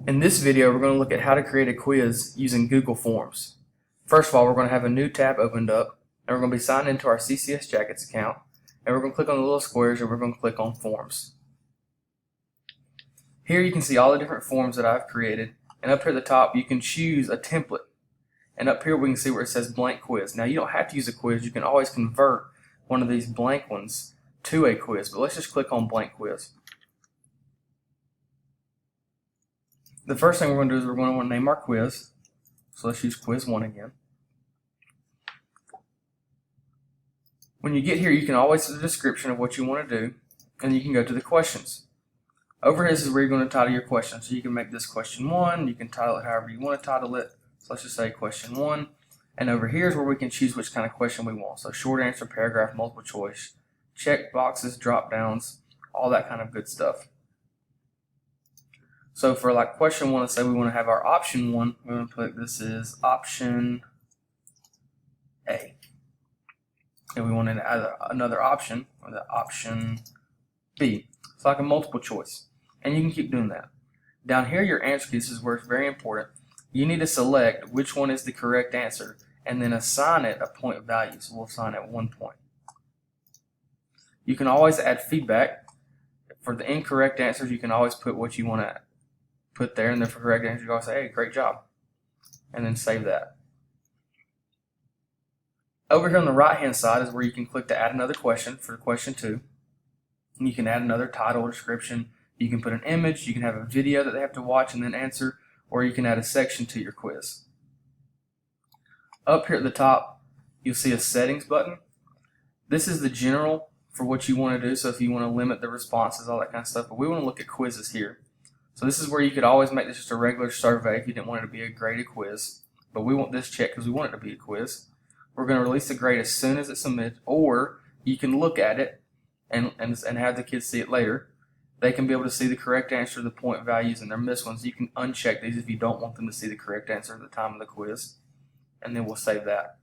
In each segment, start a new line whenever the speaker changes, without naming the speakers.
In this video, we're going to look at how to create a quiz using Google Forms. First of all, we're going to have a new tab opened up, and we're going to be signed into our CCS Jackets account, and we're going to click on the little squares, and we're going to click on Forms. Here you can see all the different forms that I've created, and up here at the top you can choose a template, and up here we can see where it says blank quiz. Now you don't have to use a quiz, you can always convert one of these blank ones to a quiz, but let's just click on blank quiz. The first thing we're going to do is we're going to want to name our quiz. So let's use quiz 1 again. When you get here, you can always see the description of what you want to do, and you can go to the questions. Over here, this is where you're going to title your question. So you can make this question 1, you can title it however you want to title it. So let's just say question 1. And over here is where we can choose which kind of question we want. So short answer, paragraph, multiple choice, check boxes, drop downs, all that kind of good stuff. So for like question 1, let's say we want to have our option 1, we're going to put this is option A. And we want to add another option, or the option B. It's like a multiple choice. And you can keep doing that. Down here, your answer key, this is where it's very important. You need to select which one is the correct answer and then assign it a point value. So we'll assign it 1 point. You can always add feedback. For the incorrect answers, you can always put what you want to put there, and then for correct answers, you can always say, hey, great job, and then save that. Over here on the right hand side is where you can click to add another question for question 2. And you can add another title or description. You can put an image, you can have a video that they have to watch and then answer, or you can add a section to your quiz. Up here at the top, you'll see a settings button. This is the general for what you want to do, so if you want to limit the responses, all that kind of stuff, but we want to look at quizzes here. So this is where you could always make this just a regular survey if you didn't want it to be a graded quiz, but we want this checked because we want it to be a quiz. We're going to release the grade as soon as it's submitted, or you can look at it and have the kids see it later. They can be able to see the correct answer, the point values, and their missed ones. You can uncheck these if you don't want them to see the correct answer at the time of the quiz, and then we'll save that.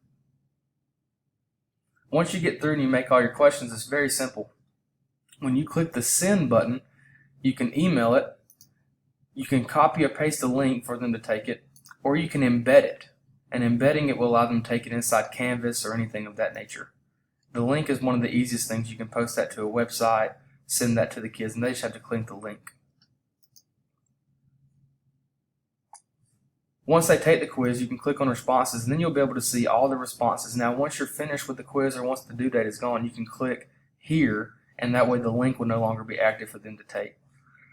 Once you get through and you make all your questions, it's very simple. When you click the send button, you can email it, you can copy or paste a link for them to take it, or you can embed it. And embedding it will allow them to take it inside Canvas or anything of that nature. The link is one of the easiest things. You can post that to a website, send that to the kids, and they just have to click the link. Once they take the quiz, you can click on responses, and then you'll be able to see all the responses. Now, once you're finished with the quiz or once the due date is gone, you can click here, and that way the link will no longer be active for them to take.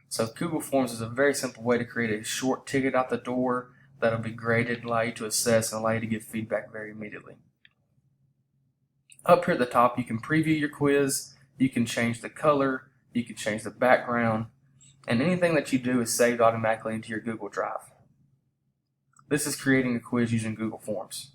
So Google Forms is a very simple way to create a short ticket out the door that'll be graded, allow you to assess, and allow you to give feedback very immediately. Up here at the top, you can preview your quiz, you can change the color, you can change the background, and anything that you do is saved automatically into your Google Drive. This is creating a quiz using Google Forms.